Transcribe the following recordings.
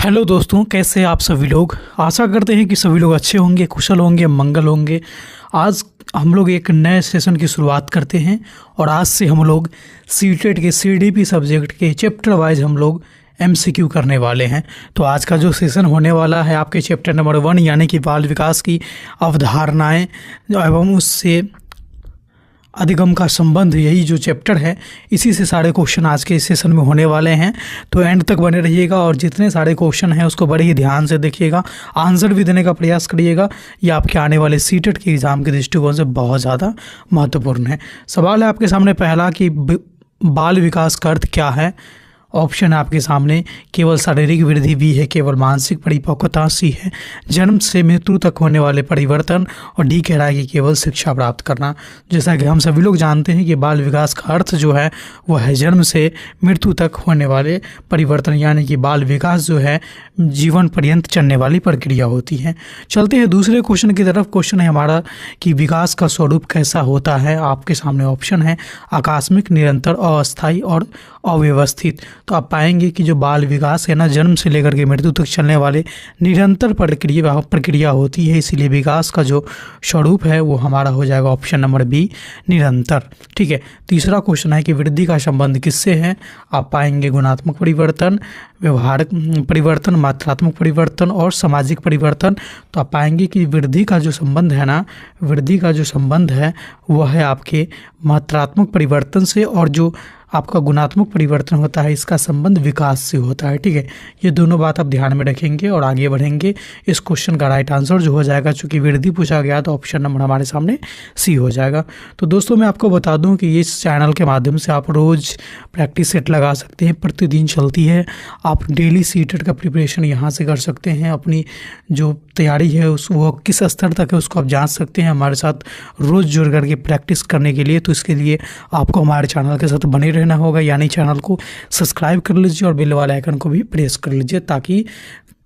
Hello दोस्तों, कैसे हैं आप सभी लोग। आशा करते हैं कि सभी लोग अच्छे होंगे, कुशल होंगे, मंगल होंगे। आज हम लोग एक नए सेशन की शुरुआत करते हैं और आज से हम लोग सीटेट के सीडीपी सब्जेक्ट के चैप्टर वाइज हम लोग एमसीक्यू करने वाले हैं। तो आज का जो सेशन होने वाला है आपके चैप्टर नंबर 1 यानी कि बाल विकास की अवधारणाएं एवं उससे अधिगम का संबंध, यही जो चैप्टर है इसी से सारे क्वेश्चन आज के इस सेशन में होने वाले हैं। तो एंड तक बने रहिएगा और जितने सारे क्वेश्चन हैं उसको बड़े ही ध्यान से देखिएगा, आंसर भी देने का प्रयास करिएगा। ये आपके आने वाले सीटेट के एग्ज़ाम के दृष्टिकोण से बहुत ज़्यादा महत्वपूर्ण है। सवाल है आपके सामने पहला कि बाल विकास का अर्थ क्या है। ऑप्शन है आपके सामने, केवल शारीरिक वृद्धि भी है, केवल मानसिक परिपक्वता सी है, जन्म से मृत्यु तक होने वाले परिवर्तन, और डी कह रहा है कि केवल शिक्षा प्राप्त करना। जैसा कि हम सभी लोग जानते हैं कि बाल विकास का अर्थ जो है वह है जन्म से मृत्यु तक होने वाले परिवर्तन, यानी कि बाल विकास जो है जीवन पर्यंत चलने वाली प्रक्रिया होती है। चलते हैं दूसरे क्वेश्चन की तरफ। क्वेश्चन है हमारा कि विकास का स्वरूप कैसा होता है। आपके सामने ऑप्शन है आकस्मिक, निरंतर, अस्थायी और अव्यवस्थित। तो आप पाएंगे कि जो बाल विकास है ना, जन्म से लेकर के मृत्यु तक चलने वाले निरंतर प्रक्रिया होती है, इसीलिए विकास का जो स्वरूप है वो हमारा हो जाएगा ऑप्शन नंबर बी, निरंतर। ठीक है। तीसरा क्वेश्चन है कि वृद्धि का संबंध किससे है। आप पाएंगे गुणात्मक परिवर्तन, व्यवहारिक परिवर्तन, मात्रात्मक परिवर्तन और सामाजिक परिवर्तन। तो आप पाएंगे कि वृद्धि का जो संबंध है ना, वृद्धि का जो संबंध है वह है आपके मात्रात्मक परिवर्तन से, और जो आपका गुणात्मक परिवर्तन होता है इसका संबंध विकास से होता है। ठीक है। ये दोनों बात आप ध्यान में रखेंगे और आगे बढ़ेंगे। इस क्वेश्चन का राइट आंसर जो हो जाएगा, चूँकि वृद्धि पूछा गया तो ऑप्शन नंबर हमारे सामने सी हो जाएगा। तो दोस्तों मैं आपको बता दूं कि इस चैनल के माध्यम से आप रोज़ प्रैक्टिस सेट लगा सकते हैं, प्रतिदिन चलती है। आप डेली सीटेट का प्रिपरेशन यहाँ से कर सकते हैं। अपनी जो तैयारी है वो किस स्तर तक है उसको आप जान सकते हैं हमारे साथ रोज़ जुड़ करके प्रैक्टिस करने के लिए। तो इसके लिए आपको हमारे चैनल के साथ बने रहना होगा, यानी चैनल को सब्सक्राइब कर लीजिए और बेल वाले आइकन को भी प्रेस कर लीजिए, ताकि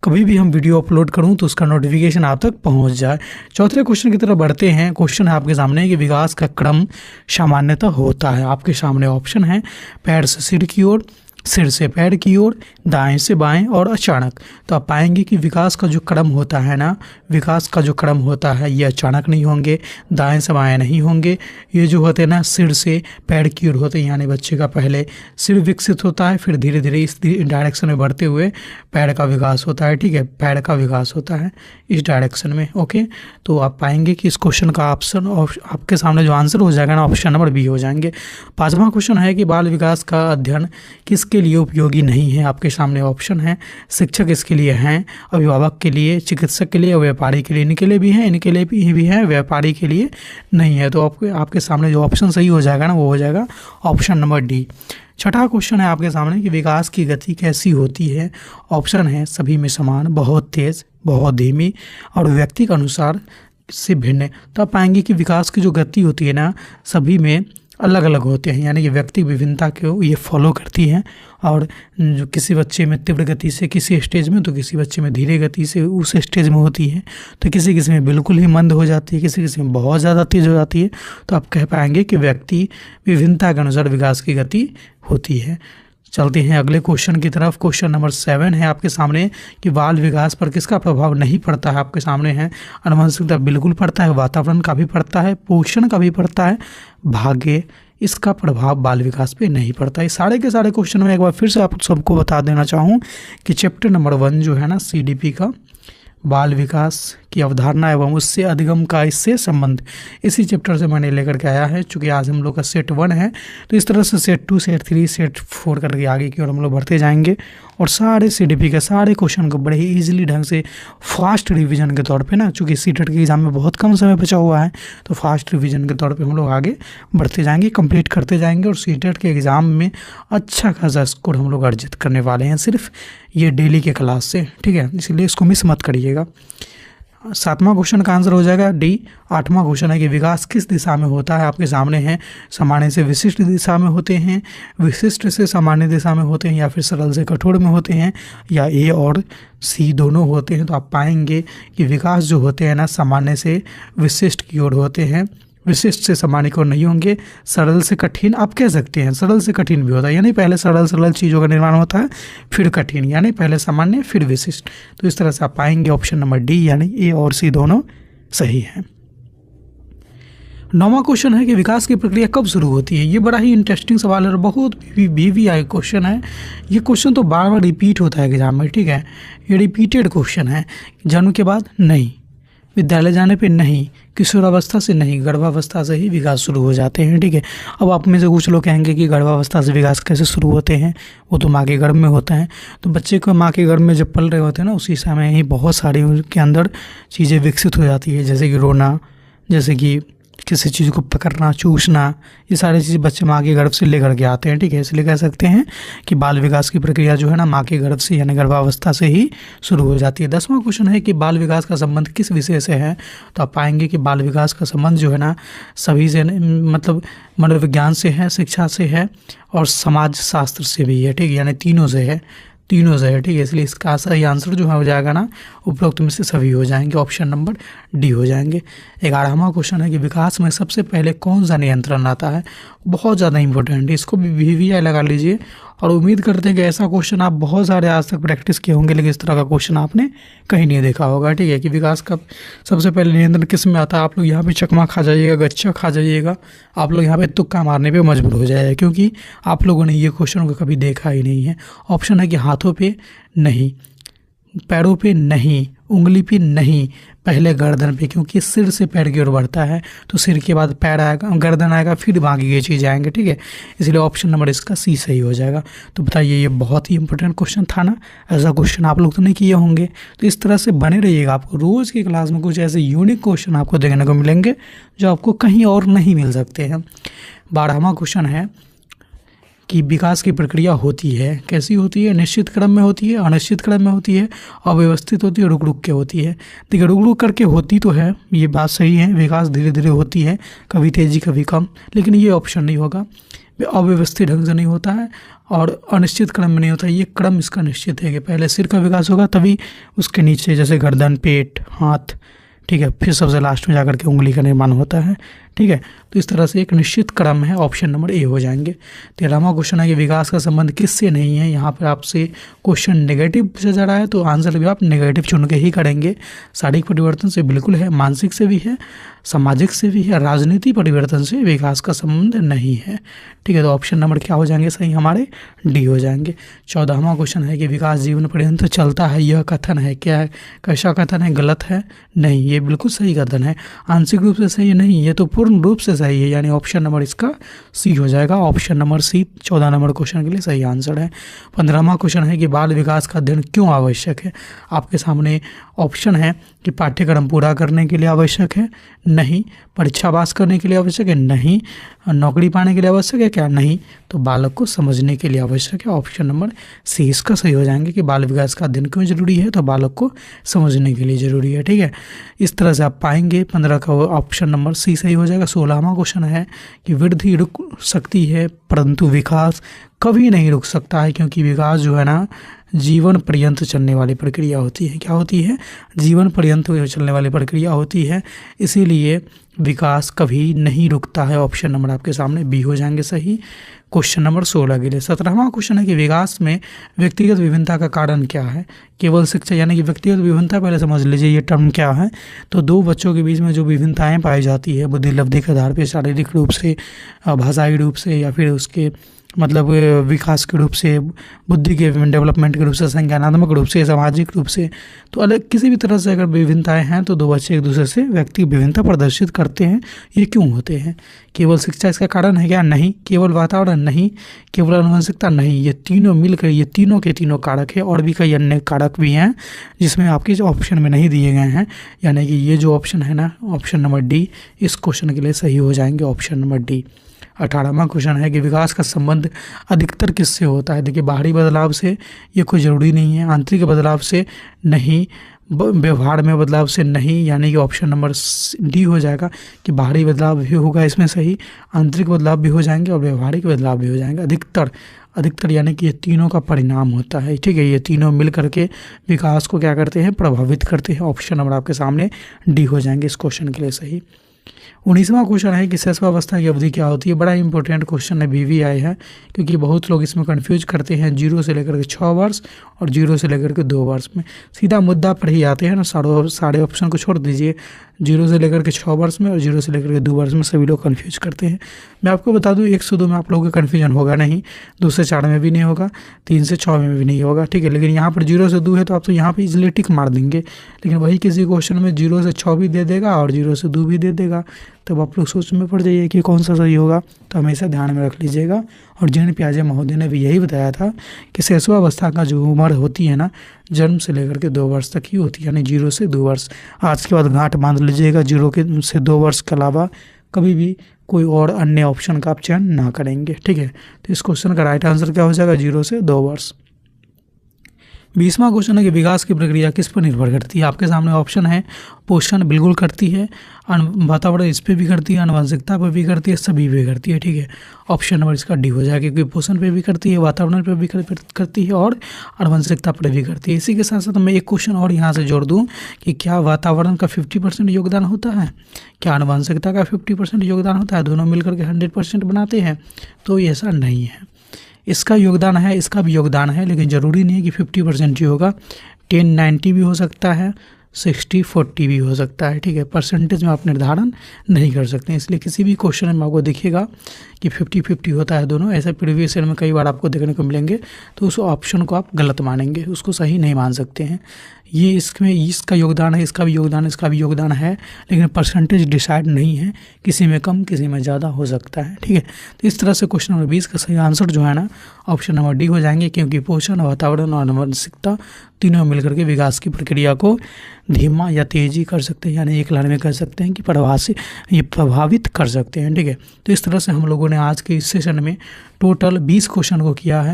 कभी भी हम वीडियो अपलोड करूं तो उसका नोटिफिकेशन आप तक पहुंच जाए। चौथे क्वेश्चन की तरफ बढ़ते हैं। क्वेश्चन है आपके सामने कि विकास का क्रम सामान्यतः होता है। आपके सामने ऑप्शन है पैर से सिर की ओर, सिर से पैर की ओर, दाएं से बाएं और अचानक। तो आप पाएंगे कि विकास का जो क्रम होता है ना, विकास का जो क्रम होता है ये अचानक नहीं होंगे, दाएं से बाएं नहीं होंगे। ये जो होते हैं ना सिर से पैर की ओर होते हैं, यानी बच्चे का पहले सिर विकसित होता है, फिर धीरे धीरे इस डायरेक्शन में बढ़ते हुए पैर का विकास होता है। ठीक है, पैर का विकास होता है इस डायरेक्शन में। ओके। तो आप पाएंगे कि इस क्वेश्चन का ऑप्शन आपके सामने जो आंसर हो जाएगा ना, ऑप्शन नंबर बी हो जाएंगे। पाँचवा क्वेश्चन है कि बाल विकास का अध्ययन किसके लिए उपयोगी नहीं है। आपके सामने ऑप्शन है शिक्षक इसके लिए हैं, अभिभावक के लिए, चिकित्सक के लिए और व्यापारी के लिए। इनके लिए भी है, इनके लिए भी है, व्यापारी के लिए नहीं है। तो आपके सामने जो ऑप्शन सही हो जाएगा ना वो हो जाएगा ऑप्शन नंबर डी। छठा क्वेश्चन है आपके सामने कि विकास की गति कैसी होती है। ऑप्शन है सभी में समान, बहुत तेज, बहुत धीमी और व्यक्ति के अनुसार से भिन्न। तो आप पाएंगे कि विकास की जो गति होती है ना सभी में अलग अलग होते हैं, यानी कि व्यक्ति विभिन्नता को ये फॉलो करती हैं। और जो किसी बच्चे में तीव्र गति से किसी स्टेज में, तो किसी बच्चे में धीरे गति से उस स्टेज में होती है। तो किसी किसी में बिल्कुल ही मंद हो जाती है, किसी किसी में बहुत ज़्यादा तेज हो जाती है। तो आप कह पाएंगे कि व्यक्ति विभिन्नता के अनुसार विकास की गति होती है। चलते हैं अगले क्वेश्चन की तरफ। क्वेश्चन नंबर 7 है आपके सामने कि बाल विकास पर किसका प्रभाव नहीं पड़ता है। आपके सामने है आनुवंशिकता बिल्कुल पड़ता है, वातावरण का भी पड़ता है, पोषण का भी पड़ता है, भाग्य इसका प्रभाव बाल विकास पे नहीं पड़ता है। सारे के सारे क्वेश्चन में एक बार फिर से आप सबको बता देना चाहूँ कि चैप्टर नंबर 1 जो है ना सीडीपी का बाल विकास की अवधारणा एवं उससे अधिगम का इससे संबंध, इसी चैप्टर से मैंने लेकर के आया है। चूँकि आज हम लोग का सेट 1 है तो इस तरह से सेट 2, सेट 3, सेट 4 करके आगे की ओर हम लोग बढ़ते जाएंगे और सारे सीडीपी के सारे क्वेश्चन को बड़े ही ईजिली ढंग से फास्ट रिवीजन के तौर पे ना, चूँकि सीटेट के एग्जाम में बहुत कम समय बचा हुआ है तो फास्ट रिवीजन के तौर पे हम लोग आगे बढ़ते जाएंगे, कंप्लीट करते जाएंगे और सीटेट के एग्ज़ाम में अच्छा खासा स्कोर हम लोग अर्जित करने वाले हैं सिर्फ ये डेली के क्लास से। ठीक है, इसलिए इसको मिस मत करिएगा। 7वां क्वेश्चन का आंसर हो जाएगा डी। 8वां क्वेश्चन है कि विकास किस दिशा में होता है। आपके सामने है सामान्य से विशिष्ट दिशा में होते हैं, विशिष्ट से सामान्य दिशा में होते हैं, या फिर सरल से कठोर में होते हैं, या ए और सी दोनों होते हैं। तो आप पाएंगे कि विकास जो होते हैं ना सामान्य से विशिष्ट की ओर होते हैं, विशिष्ट से सामान्य की ओर नहीं होंगे। सरल से कठिन आप कह सकते हैं, सरल से कठिन भी होता है, यानी पहले सरल सरल चीज़ों का निर्माण होता है फिर कठिन, यानी पहले सामान्य फिर विशिष्ट। तो इस तरह से आप पाएंगे ऑप्शन नंबर डी यानी ए और सी दोनों सही है। 9वां क्वेश्चन है कि विकास की प्रक्रिया कब शुरू होती है। ये बड़ा ही इंटरेस्टिंग सवाल है और बहुत VVI क्वेश्चन है। ये क्वेश्चन तो बार बार रिपीट होता है एग्जाम में, ठीक है। ये रिपीटेड क्वेश्चन है। जन्म के बाद नहीं, विद्यालय जाने पे नहीं, किशोरावस्था से नहीं, गर्भावस्था से ही विकास शुरू हो जाते हैं, ठीक है। अब आप में से कुछ लोग कहेंगे कि गर्भावस्था से विकास कैसे शुरू होते हैं, वो तो माँ के गर्भ में होता है। तो बच्चे को माँ के गर्भ में जब पल रहे होते हैं ना, उसी समय ही बहुत सारी उनके अंदर चीज़ें विकसित हो जाती है, जैसे कि रोना, जैसे कि किसी चीज़ को पकड़ना, चूसना, ये सारी चीज़ बच्चे माँ के गर्भ से लेकर के आते हैं, ठीक है। इसलिए कह सकते हैं कि बाल विकास की प्रक्रिया जो है ना माँ के गर्भ से यानी गर्भावस्था से ही शुरू हो जाती है। 10वां क्वेश्चन है कि बाल विकास का संबंध किस विषय से है। तो आप पाएंगे कि बाल विकास का संबंध जो है ना सभी से, मतलब मनोविज्ञान से है, शिक्षा से है और समाज शास्त्र से भी है, ठीक है, यानी तीनों से है, ठीक है। इसलिए इसका सही आंसर जो है हो जाएगा ना उपरोक्त में से सभी हो जाएंगे, ऑप्शन नंबर डी हो जाएंगे। 11वां क्वेश्चन है कि विकास में सबसे पहले कौन सा नियंत्रण आता है। बहुत ज़्यादा इंपॉर्टेंट है, इसको भी VVI लगा लीजिए। और उम्मीद करते हैं कि ऐसा क्वेश्चन आप बहुत सारे आज तक प्रैक्टिस किए होंगे, लेकिन इस तरह का क्वेश्चन आपने कहीं नहीं देखा होगा, ठीक है। कि विकास का सबसे पहले नियंत्रण किस में आता है। आप लोग यहाँ पे चकमा खा जाइएगा, गच्चा खा जाइएगा, आप लोग यहाँ पे तुक्का मारने पे मजबूर हो जाएगा, क्योंकि आप लोगों ने ये क्वेश्चन को कभी देखा ही नहीं है। ऑप्शन है कि हाथों पे नहीं, पैरों पे नहीं, उंगली पे नहीं, पहले गर्दन पे, क्योंकि सिर से पैर की ओर बढ़ता है, तो सिर के बाद पैर आएगा, गर्दन आएगा, फिर बाकी ये चीज़ आएंगे, ठीक है। इसलिए ऑप्शन नंबर इसका सी सही हो जाएगा। तो बताइए ये बहुत ही इंपॉर्टेंट क्वेश्चन था ना, ऐसा क्वेश्चन आप लोग तो नहीं किए होंगे। तो इस तरह से बने रहिएगा, आपको रोज़ की क्लास में कुछ ऐसे यूनिक क्वेश्चन आपको देखने को मिलेंगे जो आपको कहीं और नहीं मिल सकते हैं। 12वां क्वेश्चन है कि विकास की प्रक्रिया होती है, कैसी होती है। निश्चित क्रम में होती है, अनिश्चित क्रम में होती है, अव्यवस्थित होती है, रुक रुक के होती है। देखिए रुक रुक करके होती तो है, ये बात सही है, विकास धीरे धीरे होती है, कभी तेज़ी कभी कम, लेकिन ये ऑप्शन नहीं होगा। अव्यवस्थित ढंग से नहीं होता है और अनिश्चित क्रम में नहीं होता है। ये क्रम इसका निश्चित है कि पहले सिर का विकास होगा, तभी उसके नीचे जैसे गर्दन, पेट, हाथ, ठीक है, फिर सबसे लास्ट में जाकर के उंगली का निर्माण होता है, ठीक है। तो इस तरह से एक निश्चित क्रम है, ऑप्शन नंबर ए हो जाएंगे। 13वां क्वेश्चन है कि विकास का संबंध किससे नहीं है। यहाँ पर आपसे क्वेश्चन नेगेटिव पूछा जा रहा है, तो आंसर भी आप नेगेटिव चुन के ही करेंगे। शारीरिक परिवर्तन से बिल्कुल है, मानसिक से भी है, सामाजिक से भी है, राजनीति परिवर्तन से विकास का संबंध नहीं है, ठीक है। तो ऑप्शन नंबर क्या हो जाएंगे सही हमारे, डी हो जाएंगे। 14वां क्वेश्चन है कि विकास जीवन पर्यंत चलता है, यह कथन है क्या है, कैसा कथन है, गलत है, नहीं, ये बिल्कुल सही कथन है। आंशिक रूप से सही नहीं, ये तो पूर्ण रूप से सही है, यानी ऑप्शन नंबर इसका सी हो जाएगा। Option number C 14 number question के लिए सही आंसर है। 15वां क्वेश्चन है कि बाल विकास का अध्ययन क्यों आवश्यक है। आपके सामने ऑप्शन है कि पाठ्यक्रम पूरा करने के लिए आवश्यक है, नहीं, परीक्षा पास करने के लिए आवश्यक है, नहीं, नौकरी पाने के लिए आवश्यक है क्या, नहीं, तो बालक को समझने के लिए आवश्यक है। ऑप्शन नंबर सी इसका सही हो जाएंगे कि बाल विकास का अध्ययन क्यों जरूरी है, तो बालक को समझने के लिए जरूरी है, ठीक है। इस तरह से आप पाएंगे 15 का ऑप्शन नंबर सी सही हो जाएगा। 16वां क्वेश्चन है कि वृद्धि रुक सकती है परंतु विकास कभी नहीं रुक सकता है, क्योंकि विकास जो है ना जीवन पर्यंत चलने वाली प्रक्रिया होती है। क्या होती है, जीवन पर्यंत चलने वाली प्रक्रिया होती है, इसीलिए विकास कभी नहीं रुकता है। ऑप्शन नंबर आपके सामने बी हो जाएंगे सही। क्वेश्चन नंबर 16 के लिए 17वां क्वेश्चन है कि विकास में व्यक्तिगत विभिन्नता का कारण क्या है। केवल शिक्षा, यानी कि व्यक्तिगत विभिन्नता पहले समझ लीजिए ये टर्म क्या है। तो दो बच्चों के बीच में जो विभिन्नताएं पाई जाती है बुद्धि लब्धि के आधार पर, शारीरिक रूप से, भाषाई रूप से, या फिर उसके मतलब विकास के रूप से, बुद्धि के डेवलपमेंट के रूप से, संज्ञानात्मक रूप से, सामाजिक रूप से, तो अलग किसी भी तरह से अगर विभिन्नताएं हैं तो दो बच्चे एक दूसरे से व्यक्तिगत विभिन्नता प्रदर्शित करते हैं। ये क्यों होते हैं। केवल शिक्षा इसका कारण है क्या, नहीं। केवल वातावरण, नहीं। केवल आनुवंशिकता, नहीं। ये तीनों मिलकर ये तीनों के तीनों कारक है, और भी कई अन्य कारक भी हैं जिसमें आपके ऑप्शन में नहीं दिए गए हैं, यानी कि ये जो ऑप्शन है ना ऑप्शन नंबर डी इस क्वेश्चन के लिए सही हो जाएंगे, ऑप्शन नंबर डी। 18वां क्वेश्चन है कि विकास का संबंध अधिकतर किससे होता है। देखिए बाहरी बदलाव से ये कोई ज़रूरी नहीं है, आंतरिक बदलाव से नहीं, व्यवहार में बदलाव से नहीं, यानी कि ऑप्शन नंबर डी हो जाएगा कि बाहरी बदलाव भी होगा इसमें सही, आंतरिक बदलाव भी हो जाएंगे और व्यवहारिक बदलाव भी हो जाएंगे। अधिकतर यानी कि ये तीनों का परिणाम होता है, ठीक है। ये तीनों मिल करके विकास को क्या करते हैं, प्रभावित करते हैं। ऑप्शन नंबर आपके सामने डी हो जाएंगे इस क्वेश्चन के लिए सही। 19वां क्वेश्चन है कि शैशवावस्था की अवधि क्या होती है। बड़ा इंपॉर्टेंट क्वेश्चन है, BVI है, क्योंकि बहुत लोग इसमें कंफ्यूज करते हैं 0 से लेकर के 6 वर्ष और 0 से लेकर के 2 वर्ष में। सीधा मुद्दा पर ही आते हैं ना, सारे ऑप्शन को छोड़ दीजिए। 0 से लेकर के 6 वर्ष में और 0 से लेकर के 2 वर्ष में सभी लोग कन्फ्यूज करते हैं। मैं आपको बता दूं 1 से 2 में आप लोगों का कन्फ्यूजन होगा नहीं, 2 से 4 में भी नहीं होगा, 3 से 6 में भी नहीं होगा, ठीक है। लेकिन यहाँ पर 0 से 2 है तो आप तो यहाँ पे इजीली टिक मार देंगे। लेकिन वही किसी क्वेश्चन में 0 से 6 भी दे देगा और 0 से 2 भी दे देगा, तब आप लोग सोच में पड़ जाइए कि कौन सा सही होगा। तो हमेशा ध्यान में रख लीजिएगा। और जैन पियाजे महोदय ने भी यही बताया था कि शैशवावस्था का जो उम्र होती है ना, जन्म से लेकर के 2 वर्ष तक ही होती है, यानी 0 से 2 वर्ष। आज के बाद गांठ बांध लीजिएगा, 0 से 2 वर्ष के अलावा कभी भी कोई और अन्य ऑप्शन का आप चयन ना करेंगे, ठीक है। तो इस क्वेश्चन का राइट आंसर क्या हो जाएगा, 0 से 2 वर्ष। 20वां क्वेश्चन है कि विकास की प्रक्रिया किस पर निर्भर करती है। आपके सामने ऑप्शन है, पोषण बिल्कुल करती है, वातावरण इस पे भी करती है, आनुवंशिकता पर भी करती है, सभी पे करती है, ठीक है। ऑप्शन नंबर इसका डी हो जाएगा, क्योंकि पोषण पे भी करती है, वातावरण पर भी करती है और आनुवंशिकता पर भी करती है। इसी के साथ साथ मैं एक क्वेश्चन और यहाँ से जोड़ दूँ कि क्या वातावरण का 50% योगदान होता है, क्या आनुवंशिकता का 50% योगदान होता है, दोनों मिलकर के 100% बनाते हैं? तो ऐसा नहीं है। इसका योगदान है, इसका भी योगदान है, लेकिन ज़रूरी नहीं है कि 50% ही होगा। 10-90 भी हो सकता है, 60-40 भी हो सकता है, ठीक है। परसेंटेज में आप निर्धारण नहीं कर सकते, इसलिए किसी भी क्वेश्चन में आपको देखिएगा कि 50-50 होता है दोनों। ऐसे प्रीवियस ईयर में कई बार आपको देखने को मिलेंगे, तो उस ऑप्शन को आप गलत मानेंगे, उसको सही नहीं मान सकते हैं। ये इसमें इसका योगदान है, इसका भी योगदान है, इसका भी योगदान है, लेकिन परसेंटेज डिसाइड नहीं है, किसी में कम किसी में ज़्यादा हो सकता है, ठीक है। तो इस तरह से क्वेश्चन नंबर 20 का सही आंसर जो है ना, ऑप्शन नंबर डी हो जाएंगे, क्योंकि पोषण, वातावरण और आनुवंशिकता तीनों मिलकर के विकास की प्रक्रिया को धीमा या तेजी कर सकते हैं, यानी एक लाइन में कह सकते हैं कि प्रभावित कर सकते हैं, ठीक है। तो इस तरह से हम लोगों ने आज के इस सेशन में टोटल 20 क्वेश्चन को किया है।